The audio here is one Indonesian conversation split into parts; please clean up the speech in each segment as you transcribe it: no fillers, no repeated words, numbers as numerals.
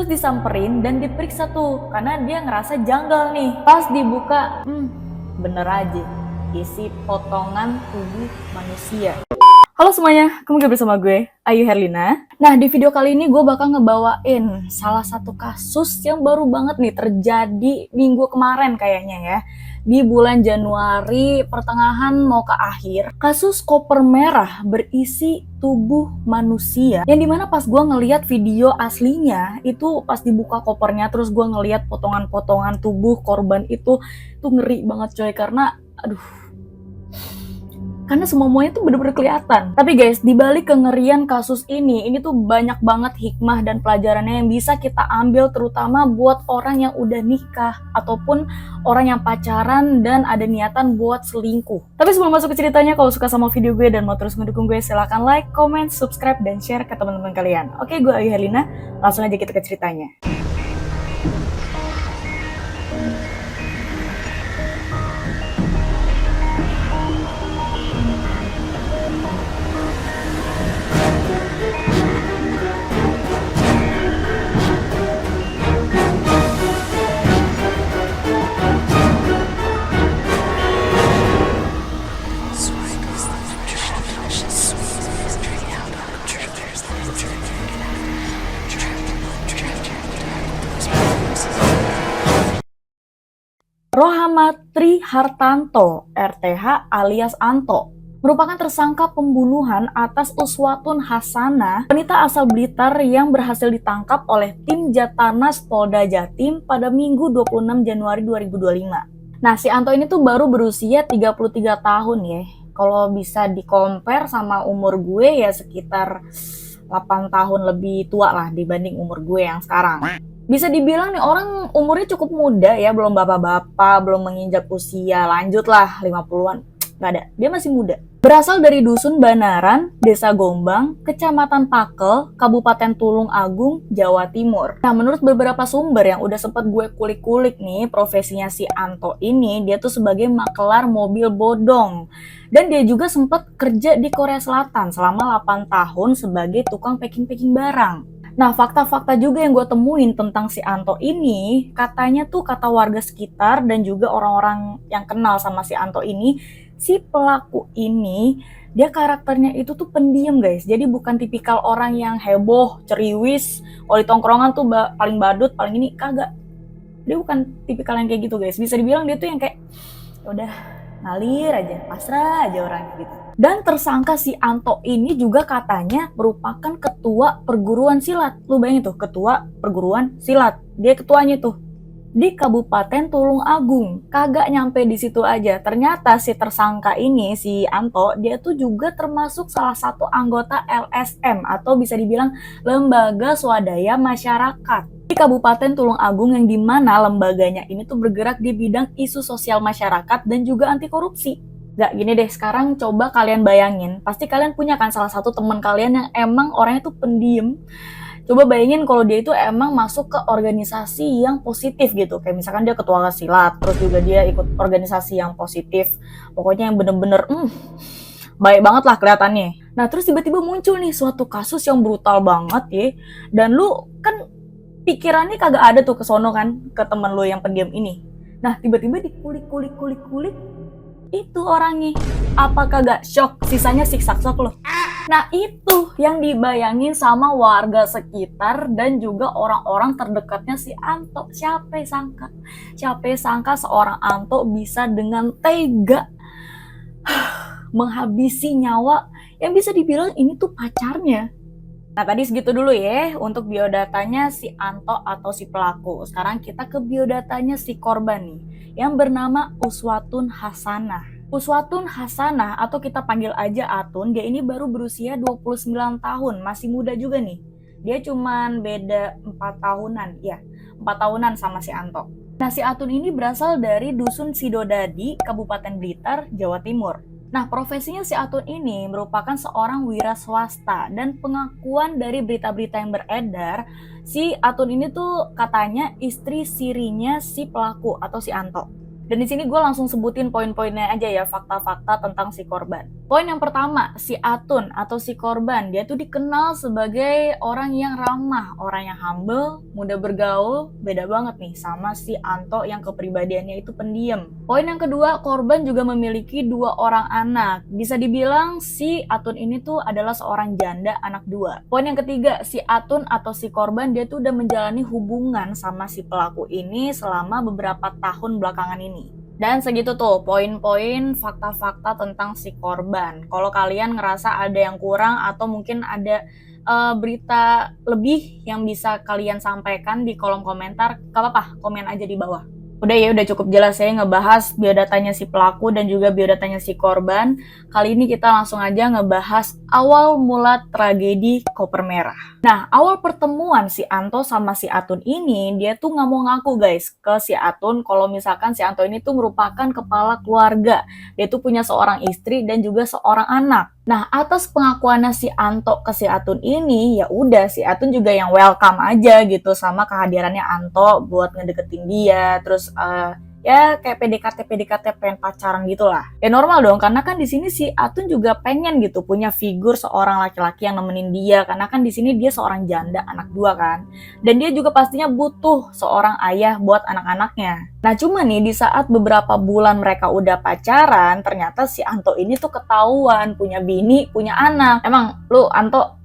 Terus disamperin dan diperiksa tuh, karena dia ngerasa janggal nih. Pas dibuka, bener aja, isi potongan tubuh manusia. Halo semuanya, kembali bersama gue, Ayu Herlina. Nah, di video kali ini gue bakal ngebawain salah satu kasus yang baru banget nih terjadi minggu kemarin kayaknya ya. Di bulan Januari pertengahan mau ke akhir, kasus koper merah berisi tubuh manusia. Yang dimana pas gue ngeliat video aslinya, itu pas dibuka kopernya terus gue ngeliat potongan-potongan tubuh korban itu tuh ngeri banget coy, karena semuanya tuh bener-bener kelihatan. Tapi guys, dibalik kengerian kasus ini tuh banyak banget hikmah dan pelajarannya yang bisa kita ambil, terutama buat orang yang udah nikah ataupun orang yang pacaran dan ada niatan buat selingkuh. Tapi sebelum masuk ke ceritanya, kalau suka sama video gue dan mau terus ngedukung gue, silahkan like, comment, subscribe, dan share ke teman-teman kalian. Oke, gue Ayu Herlina, langsung aja kita ke ceritanya. Rohama Trihartanto, RTH alias Anto, merupakan tersangka pembunuhan atas Uswatun Hasanah, wanita asal Blitar yang berhasil ditangkap oleh tim Jatanas Polda Jatim pada Minggu 26 Januari 2025. Nah, si Anto ini tuh baru berusia 33 tahun ya. Kalau bisa di-compare sama umur gue ya sekitar 8 tahun lebih tua lah dibanding umur gue yang sekarang. Bisa dibilang nih orang umurnya cukup muda ya, belum bapak-bapak, belum menginjak usia lanjut lah 50-an. Nggak ada, dia masih muda. Berasal dari Dusun Banaran, Desa Gombang, Kecamatan Pakel, Kabupaten Tulung Agung, Jawa Timur. Nah, menurut beberapa sumber yang udah sempat gue kulik-kulik nih, profesinya si Anto ini, dia tuh sebagai makelar mobil bodong. Dan dia juga sempat kerja di Korea Selatan selama 8 tahun sebagai tukang packing-packing barang. Nah, fakta-fakta juga yang gue temuin tentang si Anto ini, katanya tuh kata warga sekitar dan juga orang-orang yang kenal sama si Anto ini, si pelaku ini, dia karakternya itu tuh pendiam guys. Jadi bukan tipikal orang yang heboh, ceriwis, kalau di tongkrongan tuh paling badut, paling ini, kagak. Dia bukan tipikal yang kayak gitu guys. Bisa dibilang dia tuh yang kayak, udah ngalir aja, pasrah aja orangnya gitu. Dan tersangka si Anto ini juga katanya merupakan ketua perguruan silat. Lu bayangin tuh, ketua perguruan silat. Dia ketuanya tuh di Kabupaten Tulung Agung. Kagak nyampe di situ aja. Ternyata si tersangka ini, si Anto, dia tuh juga termasuk salah satu anggota LSM atau bisa dibilang Lembaga Swadaya Masyarakat di Kabupaten Tulung Agung, yang dimana lembaganya ini tuh bergerak di bidang isu sosial masyarakat dan juga anti korupsi. Gak, gini deh, sekarang coba kalian bayangin, pasti kalian punya kan salah satu teman kalian yang emang orangnya tuh pendiam. Coba bayangin kalau dia itu emang masuk ke organisasi yang positif gitu, kayak misalkan dia ketua silat, terus juga dia ikut organisasi yang positif, pokoknya yang bener-bener baik banget lah kelihatannya. Nah, terus tiba-tiba muncul nih suatu kasus yang brutal banget ya, dan lu kan pikirannya kagak ada tuh ke sono kan, ke temen lu yang pendiam ini. Nah, tiba-tiba dikulik-kulik itu orangnya. Apa kagak shock? Sisanya siksak-sok loh. Nah, itu yang dibayangin sama warga sekitar dan juga orang-orang terdekatnya si Anto. Siapa sangka seorang Anto bisa dengan tega menghabisi nyawa yang bisa dibilang ini tuh pacarnya. Nah, tadi segitu dulu ya untuk biodatanya si Anto atau si pelaku. Sekarang kita ke biodatanya si korban nih, yang bernama Uswatun Hasanah. Uswatun Hasanah atau kita panggil aja Atun, dia ini baru berusia 29 tahun, masih muda juga nih. Dia cuman beda 4 tahunan, ya 4 tahunan sama si Anto. Nah, si Atun ini berasal dari Dusun Sidodadi, Kabupaten Blitar, Jawa Timur. Nah, profesinya si Atun ini merupakan seorang wira swasta, dan pengakuan dari berita-berita yang beredar, si Atun ini tuh katanya istri sirinya si pelaku atau si Anto. Dan di sini gue langsung sebutin poin-poinnya aja ya, fakta-fakta tentang si korban. Poin yang pertama, si Atun atau si korban, dia tuh dikenal sebagai orang yang ramah, orang yang humble, mudah bergaul, beda banget nih sama si Anto yang kepribadiannya itu pendiam. Poin yang kedua, korban juga memiliki 2 orang anak. Bisa dibilang si Atun ini tuh adalah seorang janda anak 2. Poin yang ketiga, si Atun atau si korban dia tuh udah menjalani hubungan sama si pelaku ini selama beberapa tahun belakangan ini. Dan segitu tuh poin-poin fakta-fakta tentang si korban. Kalau kalian ngerasa ada yang kurang atau mungkin ada berita lebih yang bisa kalian sampaikan di kolom komentar, gak apa-apa, komen aja di bawah. Udah ya, udah cukup jelas saya ngebahas biodatanya si pelaku dan juga biodatanya si korban. Kali ini kita langsung aja ngebahas awal mula tragedi Koper Merah. Nah, awal pertemuan si Anto sama si Atun ini, dia tuh nggak mau ngaku guys ke si Atun kalau misalkan si Anto ini tuh merupakan kepala keluarga. Dia tuh punya seorang istri dan juga seorang anak. Nah, atas pengakuannya si Anto ke si Atun ini, ya udah si Atun juga yang welcome aja gitu sama kehadirannya Anto buat ngedeketin dia, terus ya kayak PDKT pengen pacaran gitu lah. Ya normal dong, karena kan di sini si Atun juga pengen gitu punya figur seorang laki-laki yang nemenin dia, karena kan di sini dia seorang janda anak 2 kan. Dan dia juga pastinya butuh seorang ayah buat anak-anaknya. Nah cuma nih di saat beberapa bulan mereka udah pacaran, ternyata si Anto ini tuh ketahuan punya bini, punya anak. Emang lu Anto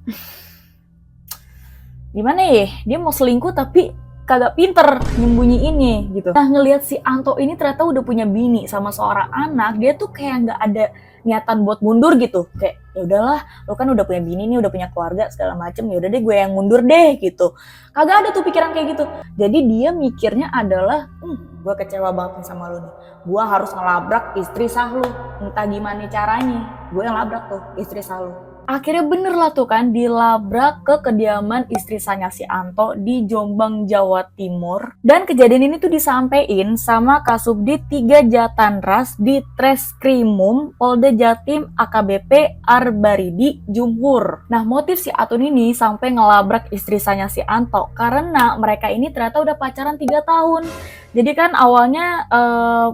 gimana ya? Dia mau selingkuh tapi kagak pinter nyembunyiinnya gitu. Nah ngelihat si Anto ini ternyata udah punya bini sama seorang anak, dia tuh kayak nggak ada niatan buat mundur gitu. Kayak ya udahlah, lo kan udah punya bini nih, udah punya keluarga segala macem, ya udah deh gue yang mundur deh gitu. Kagak ada tuh pikiran kayak gitu. Jadi dia mikirnya adalah, gue kecewa banget nih sama lo nih. Gue harus ngelabrak istri sah lo. Entah gimana caranya, gue yang labrak tuh istri sah lo. Akhirnya bener lah tuh kan, dilabrak ke kediaman istri sahnya si Anto di Jombang, Jawa Timur. Dan kejadian ini tuh disampein sama Kasubdit 3 Jatanras di Treskrimum Polda Jatim AKBP Arbaridi Jumhur. Nah motif si Atun ini sampai ngelabrak istri sahnya si Anto karena mereka ini ternyata udah pacaran 3 tahun. Jadi kan awalnya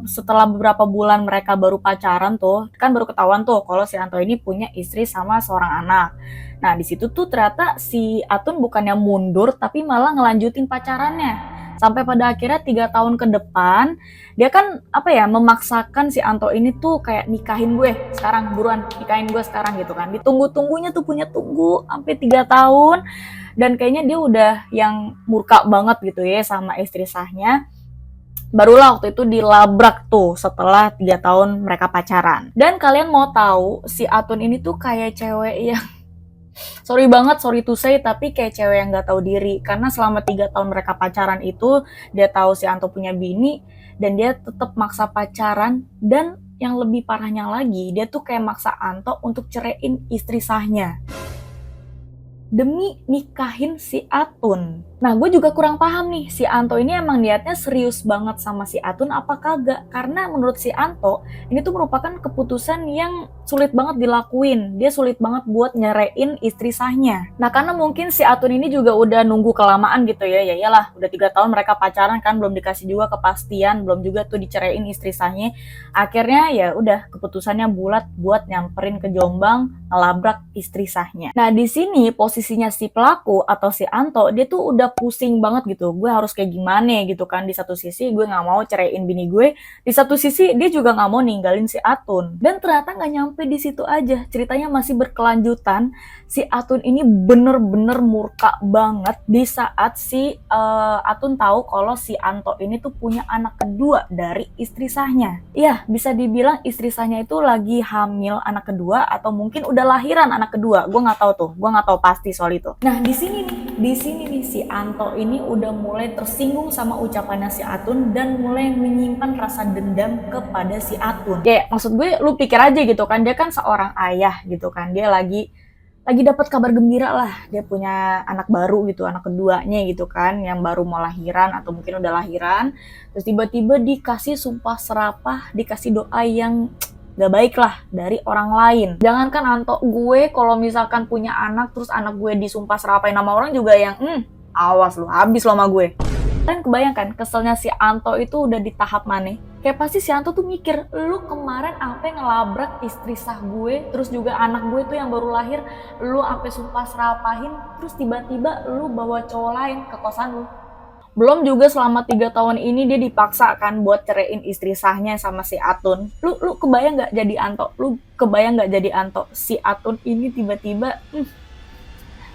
setelah beberapa bulan mereka baru pacaran tuh, kan baru ketahuan tuh kalau si Anto ini punya istri sama seorang anak. Nah di situ tuh ternyata si Atun bukannya mundur tapi malah ngelanjutin pacarannya. Sampai pada akhirnya 3 tahun ke depan, dia kan memaksakan si Anto ini tuh kayak nikahin gue sekarang, buruan nikahin gue sekarang gitu kan. Ditunggu-tunggunya tuh punya tunggu sampai 3 tahun. Dan kayaknya dia udah yang murka banget gitu ya sama istri sahnya. Barulah waktu itu dilabrak tuh setelah 3 tahun mereka pacaran. Dan kalian mau tahu si Atun ini tuh kayak cewek yang sorry to say, tapi kayak cewek yang gak tahu diri. Karena selama 3 tahun mereka pacaran itu, dia tahu si Anto punya bini dan dia tetap maksa pacaran. Dan yang lebih parahnya lagi, dia tuh kayak maksa Anto untuk ceraiin istri sahnya demi nikahin si Atun. Nah gue juga kurang paham nih, si Anto ini emang niatnya serius banget sama si Atun apa kagak? Karena menurut si Anto ini tuh merupakan keputusan yang sulit banget dilakuin. Dia sulit banget buat nyeraiin istri sahnya. Nah karena mungkin si Atun ini juga udah nunggu kelamaan gitu ya. Ya iyalah udah 3 tahun mereka pacaran kan, belum dikasih juga kepastian, belum juga tuh diceraiin istri sahnya. Akhirnya ya udah keputusannya bulat buat nyamperin ke Jombang, ngelabrak istri sahnya. Nah di sini posisinya si pelaku atau si Anto, dia tuh udah pusing banget gitu. Gue harus kayak gimana gitu kan. Di satu sisi gue gak mau ceraiin bini gue, di satu sisi dia juga gak mau ninggalin si Atun. Dan ternyata gak nyampe di situ aja, ceritanya masih berkelanjutan. Si Atun ini bener-bener murka banget di saat si Atun tahu kalau si Anto ini tuh punya anak kedua dari istri sahnya. Iya, bisa dibilang istri sahnya itu lagi hamil anak kedua atau mungkin udah lahiran anak kedua. Gue nggak tahu tuh, gue nggak tahu pasti soal itu. Nah di sini nih si Anto ini udah mulai tersinggung sama ucapannya si Atun dan mulai menyimpan rasa dendam kepada si Atun. Kayak maksud gue, lu pikir aja gitu kan, dia kan seorang ayah gitu kan, dia lagi dapat kabar gembira lah, dia punya anak baru gitu, anak keduanya gitu kan, yang baru mau lahiran atau mungkin udah lahiran, terus tiba-tiba dikasih sumpah serapah, dikasih doa yang gak baik lah dari orang lain. Jangankan Anto, gue kalau misalkan punya anak terus anak gue disumpah serapain nama orang juga yang awas lu, habis lo sama gue. Kalian kebayangkan keselnya si Anto itu udah di tahap mana? Kayak pasti si Anto tuh mikir, lu kemarin sampai ngelabrak istri sah gue, terus juga anak gue tuh yang baru lahir, lu sampai sumpah serapahin, terus tiba-tiba lu bawa cowok lain ke kosan lu. Belum juga selama 3 tahun ini dia dipaksa kan buat ceraiin istri sahnya sama si Atun. Lu kebayang nggak jadi Anto? Lu kebayang nggak jadi Anto? Si Atun ini tiba-tiba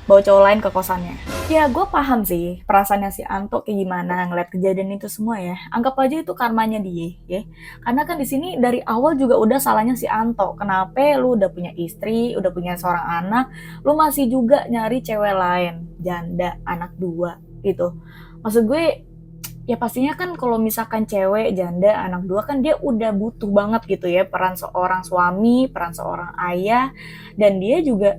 bawa cowok lain ke kosannya. Ya gue paham sih perasaannya si Anto kayak gimana ngeliat kejadian itu semua ya. Anggap aja itu karmanya dia ya. Karena kan di sini dari awal juga udah salahnya si Anto. Kenapa lu udah punya istri, udah punya seorang anak, lu masih juga nyari cewek lain, janda, anak 2 gitu. Maksud gue ya pastinya kan kalau misalkan cewek, janda, anak 2 kan dia udah butuh banget gitu ya peran seorang suami, peran seorang ayah, dan dia juga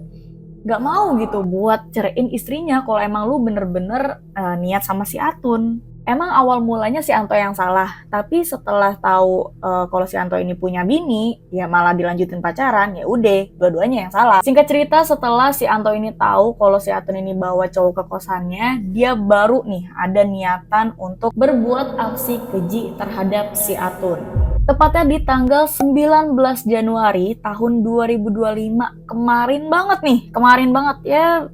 gak mau gitu buat ceraiin istrinya kalau emang lu bener-bener niat sama si Atun. Emang awal mulanya si Anto yang salah, tapi setelah tahu kalau si Anto ini punya bini, ya malah dilanjutin pacaran, ya udah dua-duanya yang salah. Singkat cerita, setelah si Anto ini tahu kalau si Atun ini bawa cowok ke kosannya, dia baru nih ada niatan untuk berbuat aksi keji terhadap si Atun. Tepatnya di tanggal 19 Januari tahun 2025, kemarin banget ya,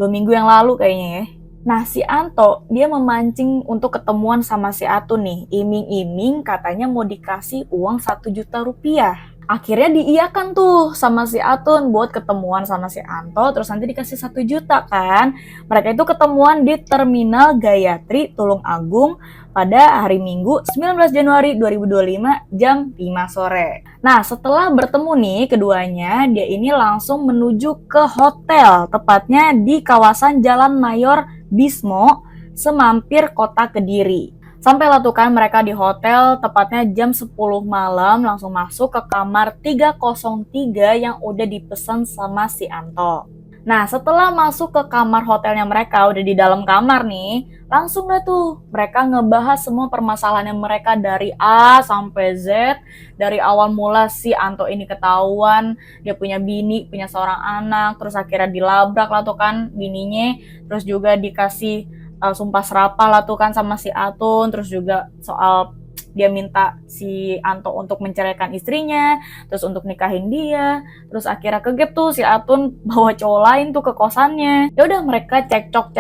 2 minggu yang lalu kayaknya ya. Nah, si Anto, dia memancing untuk ketemuan sama si Atun nih. Iming-iming katanya mau dikasih uang 1 juta rupiah. Akhirnya diiyakan tuh sama si Atun buat ketemuan sama si Anto, terus nanti dikasih 1 juta kan. Mereka itu ketemuan di Terminal Gayatri, Tulung Agung pada hari Minggu 19 Januari 2025 jam 5 sore. Nah, setelah bertemu nih keduanya, dia ini langsung menuju ke hotel, tepatnya di kawasan Jalan Mayor Bismo, semampir kota Kediri. Sampailah tuh kan mereka di hotel, tepatnya jam 10 malam langsung masuk ke kamar 303 yang udah dipesan sama si Anto. Nah, setelah masuk ke kamar hotelnya mereka, udah di dalam kamar nih, langsung lah tuh mereka ngebahas semua permasalahannya mereka dari A sampai Z. Dari awal mula si Anto ini ketahuan, dia punya bini, punya seorang anak, terus akhirnya dilabrak lah tuh kan bininya, terus juga dikasih sumpah serapah lah tuh kan sama si Atun, terus juga soal dia minta si Anto untuk menceraikan istrinya, terus untuk nikahin dia, terus akhirnya kegep tuh si Atun bawa cowok lain tuh ke kosannya. Ya udah mereka cekcok,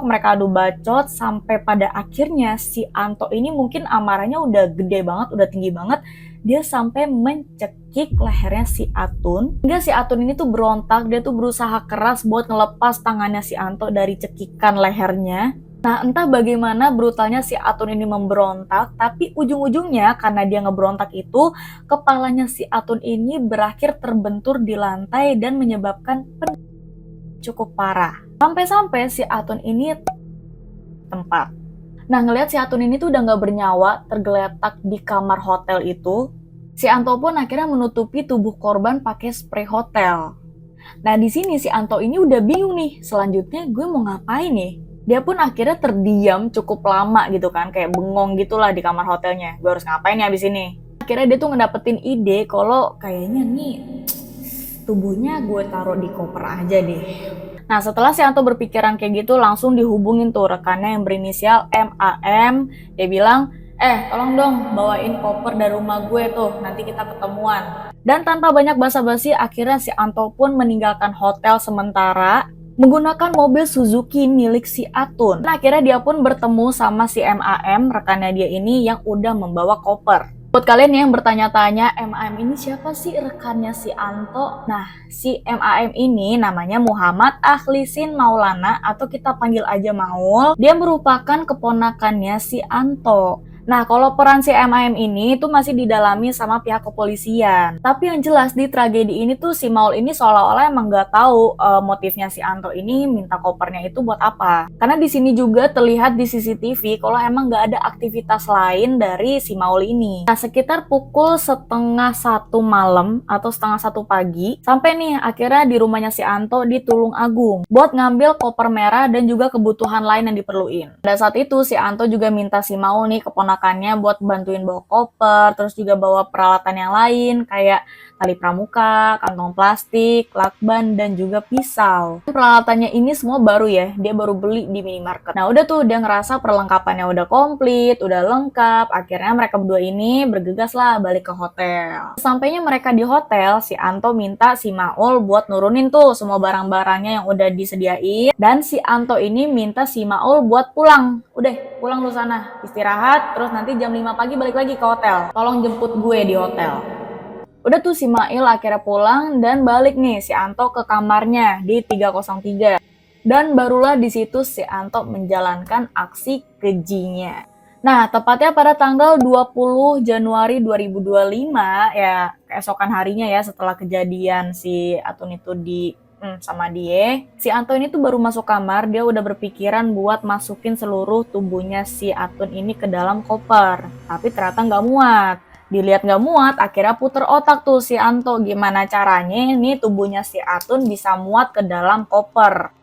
mereka adu bacot sampai pada akhirnya si Anto ini mungkin amarahnya udah gede banget, udah tinggi banget. Dia sampai mencekik lehernya si Atun. Hingga si Atun ini tuh berontak, dia tuh berusaha keras buat ngelepas tangannya si Anto dari cekikan lehernya. Nah, entah bagaimana brutalnya si Atun ini memberontak, tapi ujung-ujungnya karena dia ngeberontak itu, kepalanya si Atun ini berakhir terbentur di lantai dan menyebabkan cukup parah. Sampai-sampai si Atun ini tempat. Nah, ngelihat si Atun ini tuh udah gak bernyawa, tergeletak di kamar hotel itu, si Anto pun akhirnya menutupi tubuh korban pakai spray hotel. Nah, di sini si Anto ini udah bingung nih, selanjutnya gue mau ngapain nih? Dia pun akhirnya terdiam cukup lama gitu kan, kayak bengong gitulah di kamar hotelnya. Gue harus ngapain nih abis ini? Akhirnya dia tuh ngedapetin ide kalau kayaknya nih tubuhnya gue taruh di koper aja deh. Nah, setelah si Anto berpikiran kayak gitu, langsung dihubungin tuh rekannya yang berinisial MAM. Dia bilang, tolong dong bawain koper dari rumah gue tuh, nanti kita ketemuan. Dan tanpa banyak basa-basi, akhirnya si Anto pun meninggalkan hotel sementara menggunakan mobil Suzuki milik si Atun. Nah, akhirnya dia pun bertemu sama si MAM, rekannya dia ini yang udah membawa koper. Buat kalian yang bertanya-tanya, MAM ini siapa sih rekannya si Anto? Nah, si MAM ini namanya Muhammad Akhlisin Maulana atau kita panggil aja Maul. Dia merupakan keponakannya si Anto. Nah, kalau peran si MAM ini tuh masih didalami sama pihak kepolisian. Tapi yang jelas di tragedi ini tuh si Maul ini seolah-olah emang nggak tahu motifnya si Anto ini minta kopernya itu buat apa. Karena di sini juga terlihat di CCTV kalau emang nggak ada aktivitas lain dari si Maul ini. Nah, sekitar pukul 12:30 malam atau 1:30 pagi, sampai nih akhirnya di rumahnya si Anto di Tulung Agung buat ngambil koper merah dan juga kebutuhan lain yang diperluin. Pada saat itu si Anto juga minta si Maul nih keponakan menggunakannya buat bantuin bawa koper, terus juga bawa peralatan yang lain kayak tali pramuka, kantong plastik, lakban, dan juga pisau. Peralatannya ini semua baru ya, dia baru beli di minimarket. Nah udah tuh dia ngerasa perlengkapannya udah komplit, udah lengkap, akhirnya mereka berdua ini bergegas lah balik ke hotel. Sampainya mereka di hotel, si Anto minta si Maul buat nurunin tuh semua barang-barangnya yang udah disediain, dan si Anto ini minta si Maul buat pulang. Udah, pulang lu sana, istirahat, terus nanti jam 5 pagi balik lagi ke hotel. Tolong jemput gue di hotel. Udah tuh si Mail akhirnya pulang dan balik nih si Anto ke kamarnya di 303. Dan barulah di situ si Anto menjalankan aksi kejinya. Nah, tepatnya pada tanggal 20 Januari 2025 ya, keesokan harinya ya setelah kejadian si Atun itu sama dia, si Anto ini tuh baru masuk kamar, dia udah berpikiran buat masukin seluruh tubuhnya si Atun ini ke dalam koper. Tapi ternyata nggak muat. Dilihat nggak muat, akhirnya puter otak tuh si Anto. Gimana caranya nih tubuhnya si Atun bisa muat ke dalam koper?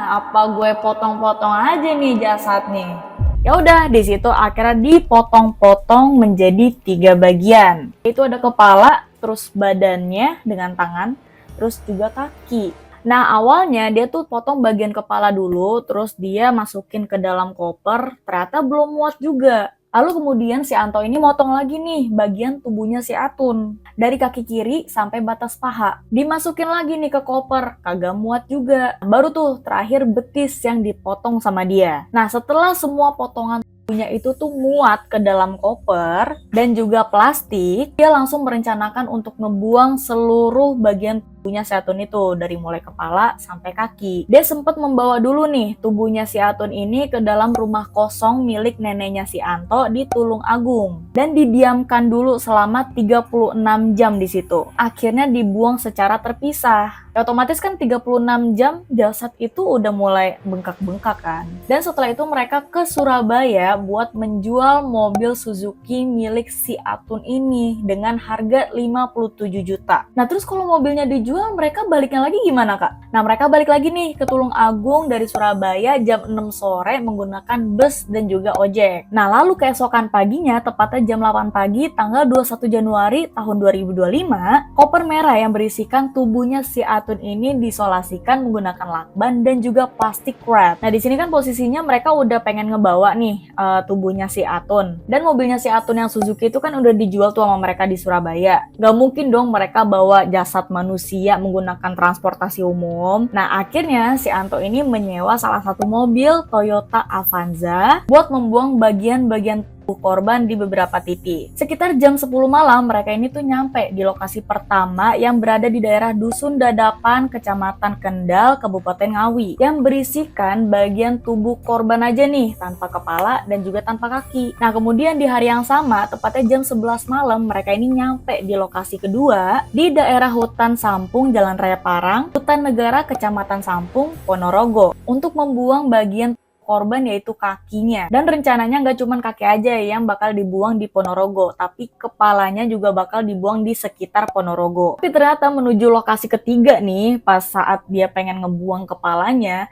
Apa gue potong-potong aja nih jasadnya? Ya udah, di situ akhirnya dipotong-potong menjadi 3 bagian. Itu ada kepala, terus badannya dengan tangan, terus juga kaki. Nah awalnya dia tuh potong bagian kepala dulu, terus dia masukin ke dalam koper, ternyata belum muat juga. Lalu kemudian si Anto ini motong lagi nih bagian tubuhnya si Atun. Dari kaki kiri sampai batas paha. Dimasukin lagi nih ke koper, kagak muat juga. Baru tuh terakhir betis yang dipotong sama dia. Nah setelah semua potongan tubuhnya itu tuh muat ke dalam koper dan juga plastik, dia langsung merencanakan untuk ngebuang seluruh bagian tubuhnya si Atun itu, dari mulai kepala sampai kaki. Dia sempat membawa dulu nih tubuhnya si Atun ini ke dalam rumah kosong milik neneknya si Anto di Tulung Agung dan didiamkan dulu selama 36 jam di situ. Akhirnya dibuang secara terpisah. Ya, otomatis kan 36 jam jasad itu udah mulai bengkak-bengkak kan. Dan setelah itu mereka ke Surabaya buat menjual mobil Suzuki milik si Atun ini dengan harga 57 juta. Nah terus kalau mobilnya dijual, mereka baliknya lagi gimana kak? Nah mereka balik lagi nih ke Tulung Agung dari Surabaya jam 6 sore menggunakan bus dan juga ojek. Nah lalu keesokan paginya, tepatnya jam 8 pagi tanggal 21 Januari tahun 2025, koper merah yang berisikan tubuhnya si Atun ini disolasikan menggunakan lakban dan juga plastik wrap. Nah di sini kan posisinya mereka udah pengen ngebawa nih tubuhnya si Atun, dan mobilnya si Atun yang Suzuki itu kan udah dijual tuh sama mereka di Surabaya. Gak mungkin dong mereka bawa jasad manusia menggunakan transportasi umum. Nah akhirnya si Anto ini menyewa salah satu mobil Toyota Avanza buat membuang bagian-bagian korban di beberapa titik. Sekitar jam 10 malam mereka ini tuh nyampe di lokasi pertama yang berada di daerah Dusun Dadapan, Kecamatan Kendal, Kabupaten Ngawi, yang berisikan bagian tubuh korban aja nih, tanpa kepala dan juga tanpa kaki. Nah kemudian di hari yang sama, tepatnya jam 11 malam, mereka ini nyampe di lokasi kedua di daerah Hutan Sampung, Jalan Raya Parang, Hutan Negara, Kecamatan Sampung, Ponorogo, untuk membuang bagian korban yaitu kakinya. Dan rencananya nggak cuma kaki aja yang bakal dibuang di Ponorogo, tapi kepalanya juga bakal dibuang di sekitar Ponorogo. Tapi ternyata menuju lokasi ketiga nih, pas saat dia pengen ngebuang kepalanya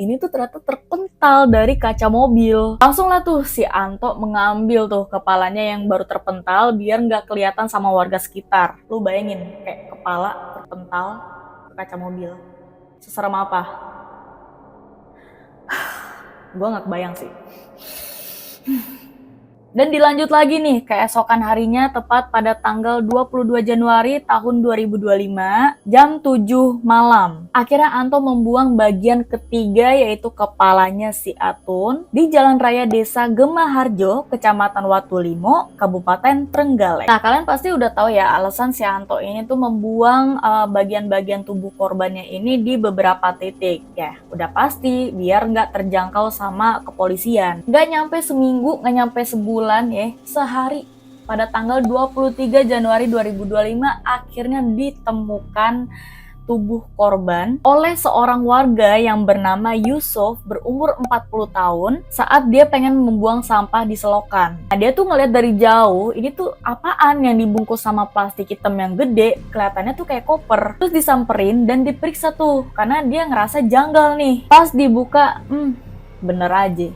ini tuh ternyata terpental dari kaca mobil. Langsung lah tuh si Anto mengambil tuh kepalanya yang baru terpental biar nggak kelihatan sama warga sekitar. Lu bayangin kayak kepala terpental ke kaca mobil. Seserem apa? Gue gak kebayang sih. Dan dilanjut lagi nih, keesokan harinya tepat pada tanggal 22 Januari tahun 2025, jam 7 malam. Akhirnya Anto membuang bagian ketiga yaitu kepalanya si Atun di Jalan Raya Desa Gemaharjo, Kecamatan Watulimo, Kabupaten Trenggalek. Nah, kalian pasti udah tahu ya alasan si Anto ini tuh membuang bagian-bagian tubuh korbannya ini di beberapa titik. Ya, udah pasti biar nggak terjangkau sama kepolisian. Nggak nyampe seminggu, nggak nyampe sebulan ya, sehari pada tanggal 23 Januari 2025 akhirnya ditemukan tubuh korban oleh seorang warga yang bernama Yusuf berumur 40 tahun saat dia pengen membuang sampah di selokan. Nah, dia tuh ngeliat dari jauh, ini tuh apaan yang dibungkus sama plastik hitam yang gede, kelihatannya tuh kayak koper. Terus disamperin dan diperiksa tuh karena dia ngerasa janggal nih. Pas dibuka, bener aja.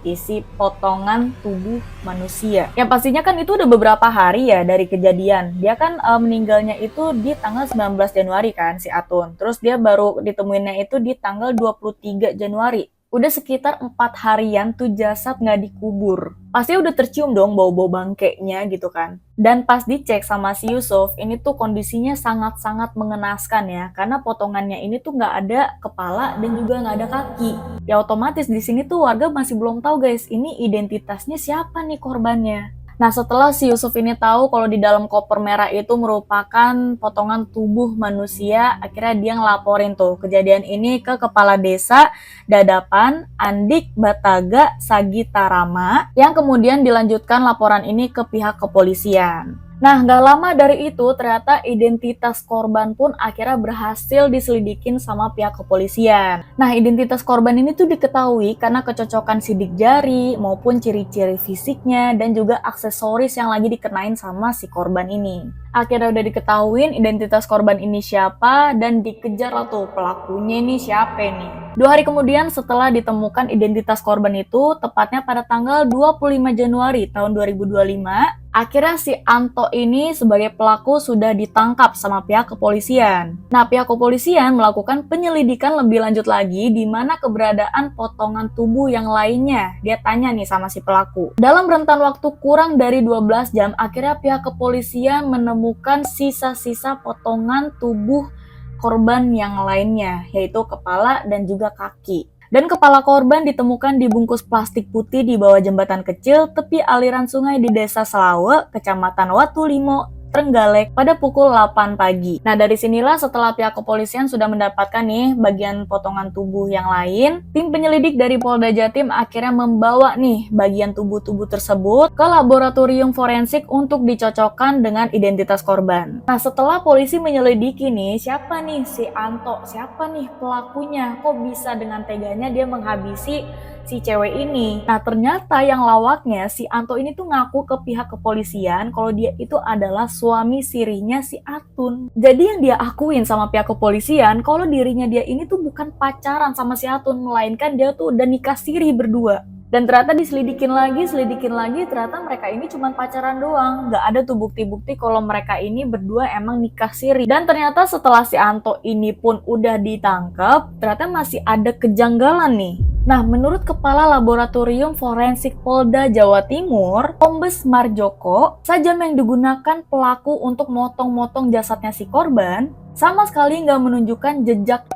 isi potongan tubuh manusia. Yang pastinya kan itu udah beberapa hari ya dari kejadian. Dia kan meninggalnya itu di tanggal 19 Januari kan si Atun. Terus dia baru ditemuinnya itu di tanggal 23 Januari. Udah sekitar 4 harian tuh jasad nggak dikubur. Pasti udah tercium dong bau-bau bangkainya gitu kan. Dan pas dicek sama si Yusuf, ini tuh kondisinya sangat-sangat mengenaskan ya. Karena potongannya ini tuh nggak ada kepala dan juga nggak ada kaki. Ya otomatis di sini tuh warga masih belum tahu guys, ini identitasnya siapa nih korbannya. Nah setelah si Yusuf ini tahu kalau di dalam koper merah itu merupakan potongan tubuh manusia, akhirnya dia ngelaporin tuh kejadian ini ke kepala desa Dadapan Andik Bataga Sagitarama, yang kemudian dilanjutkan laporan ini ke pihak kepolisian. Nah, nggak lama dari itu, ternyata identitas korban pun akhirnya berhasil diselidikin sama pihak kepolisian. Nah, identitas korban ini tuh diketahui karena kecocokan sidik jari, maupun ciri-ciri fisiknya, dan juga aksesoris yang lagi dikenain sama si korban ini. Akhirnya udah diketahuin identitas korban ini siapa, dan dikejar lah tuh pelakunya ini siapa nih. 2 hari kemudian setelah ditemukan identitas korban itu, tepatnya pada tanggal 25 Januari tahun 2025, akhirnya si Anto ini sebagai pelaku sudah ditangkap sama pihak kepolisian. Nah, pihak kepolisian melakukan penyelidikan lebih lanjut lagi di mana keberadaan potongan tubuh yang lainnya. Dia tanya nih sama si pelaku. Dalam rentan waktu kurang dari 12 jam, akhirnya pihak kepolisian menemukan sisa-sisa potongan tubuh korban yang lainnya, yaitu kepala dan juga kaki. Dan kepala korban ditemukan dibungkus plastik putih di bawah jembatan kecil tepi aliran sungai di Desa Selawe, Kecamatan Watulimo, Trenggalek pada pukul 8 pagi. Nah, dari sinilah setelah pihak kepolisian sudah mendapatkan nih bagian potongan tubuh yang lain, tim penyelidik dari Polda Jatim akhirnya membawa nih bagian tubuh-tubuh tersebut ke laboratorium forensik untuk dicocokkan dengan identitas korban. Nah, setelah polisi menyelidiki nih, siapa nih si Anto, siapa nih pelakunya, kok bisa dengan teganya dia menghabisi si cewek ini. Nah, ternyata yang lawaknya si Anto ini tuh ngaku ke pihak kepolisian kalau dia itu adalah suami sirinya si Atun. Jadi yang dia akuin sama pihak kepolisian kalau dirinya dia ini tuh bukan pacaran sama si Atun, melainkan dia tuh udah nikah siri berdua. Dan ternyata diselidikin lagi, ternyata mereka ini cuma pacaran doang. Nggak ada tuh bukti-bukti kalau mereka ini berdua emang nikah siri. Dan ternyata setelah si Anto ini pun udah ditangkap, ternyata masih ada kejanggalan nih. Nah, menurut Kepala Laboratorium Forensik Polda Jawa Timur, Kombes Marjoko, sajam yang digunakan pelaku untuk motong-motong jasadnya si korban, sama sekali nggak menunjukkan jejak.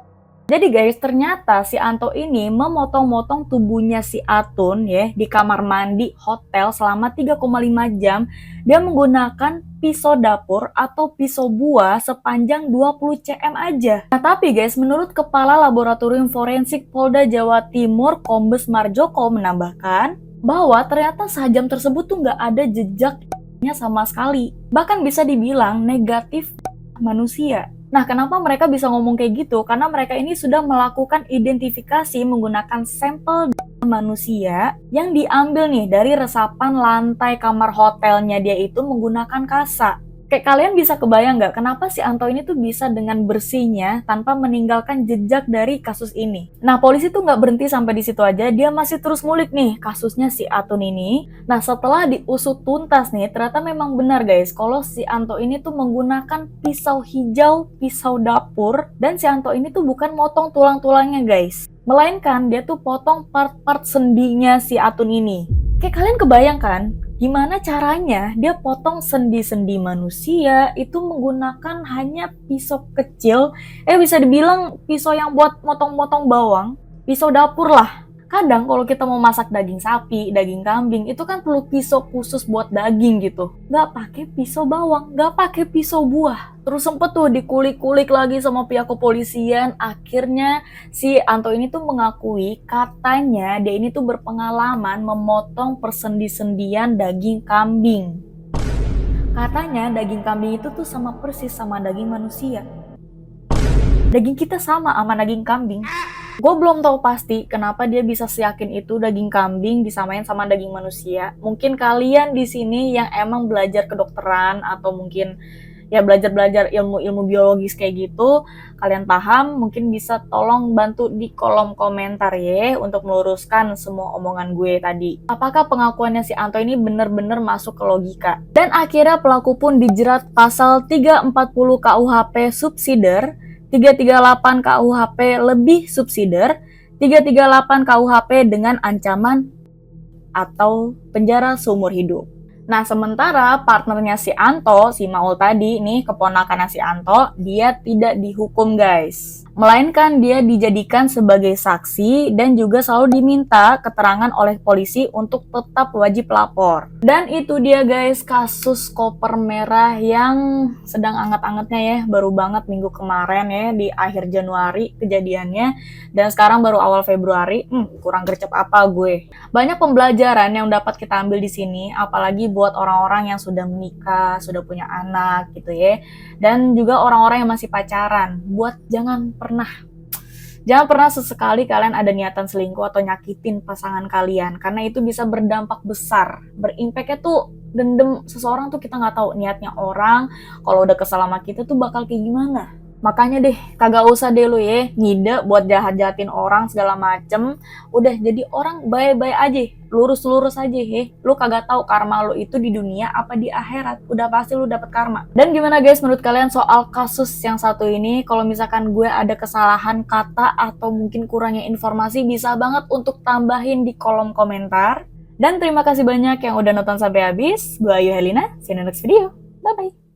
Jadi guys, ternyata si Anto ini memotong-motong tubuhnya si Atun ya di kamar mandi hotel selama 3,5 jam. Dia menggunakan pisau dapur atau pisau buah sepanjang 20 cm aja. Nah, tapi guys, menurut Kepala Laboratorium Forensik Polda Jawa Timur, Kombes Marjoko menambahkan bahwa ternyata sajam tersebut tuh nggak ada jejaknya sama sekali. Bahkan bisa dibilang negatif manusia. Nah, kenapa mereka bisa ngomong kayak gitu? Karena mereka ini sudah melakukan identifikasi menggunakan sampel manusia yang diambil nih dari resapan lantai kamar hotelnya dia itu menggunakan kasa. Kayak kalian bisa kebayang nggak kenapa si Anto ini tuh bisa dengan bersihnya tanpa meninggalkan jejak dari kasus ini. Nah, polisi tuh nggak berhenti sampai di situ aja, dia masih terus ngulik nih kasusnya si Atun ini. Nah, setelah diusut tuntas nih, ternyata memang benar guys, kalau si Anto ini tuh menggunakan pisau hijau, pisau dapur, dan si Anto ini tuh bukan motong tulang-tulangnya guys, melainkan dia tuh potong part-part sendinya si Atun ini. Kayak kalian kebayang kan? Gimana caranya dia potong sendi-sendi manusia itu menggunakan hanya pisau kecil, bisa dibilang pisau yang buat motong-motong bawang, pisau dapur lah. Kadang kalau kita mau masak daging sapi, daging kambing, itu kan perlu pisau khusus buat daging gitu. Nggak pakai pisau bawang, nggak pakai pisau buah. Terus sempet tuh dikulik-kulik lagi sama pihak kepolisian. Akhirnya si Anto ini tuh mengakui katanya dia ini tuh berpengalaman memotong persendi-sendian daging kambing. Katanya daging kambing itu tuh sama persis sama daging manusia. Daging kita sama daging kambing. Gue belum tahu pasti kenapa dia bisa seyakin itu daging kambing disamain sama daging manusia. Mungkin kalian di sini yang emang belajar kedokteran atau mungkin ya belajar-belajar ilmu-ilmu biologis kayak gitu, kalian paham, mungkin bisa tolong bantu di kolom komentar ya untuk meluruskan semua omongan gue tadi. Apakah pengakuannya si Anto ini bener-bener masuk ke logika? Dan akhirnya pelaku pun dijerat pasal 340 KUHP subsider, 338 KUHP lebih subsider, 338 KUHP dengan ancaman atau penjara seumur hidup. Nah, sementara partnernya si Anto, si Maul tadi, nih keponakannya si Anto, dia tidak dihukum guys. Melainkan dia dijadikan sebagai saksi dan juga selalu diminta keterangan oleh polisi untuk tetap wajib lapor. Dan itu dia guys kasus koper merah yang sedang anget-angetnya ya, baru banget minggu kemarin ya, di akhir Januari kejadiannya. Dan sekarang baru awal Februari, kurang gercep apa gue. Banyak pembelajaran yang dapat kita ambil di sini, apalagi buat orang-orang yang sudah menikah, sudah punya anak gitu ya. Dan juga orang-orang yang masih pacaran, buat jangan pernah sesekali kalian ada niatan selingkuh atau nyakitin pasangan kalian, karena itu bisa berdampak besar. Berimpaknya tuh dendam seseorang tuh kita nggak tahu niatnya orang, kalau udah kesal sama kita tuh bakal kayak gimana. Makanya deh, kagak usah deh lu ya ngide buat jahat-jahatin orang segala macem. Udah jadi orang baik-baik aja, lurus-lurus aja ya. Lu kagak tahu karma lu itu di dunia apa di akhirat. Udah pasti lu dapet karma. Dan gimana guys menurut kalian soal kasus yang satu ini? Kalau misalkan gue ada kesalahan kata atau mungkin kurangnya informasi, bisa banget untuk tambahin di kolom komentar. Dan terima kasih banyak yang udah nonton sampai habis. Gue Ayu Helina, see you in the next video. Bye-bye.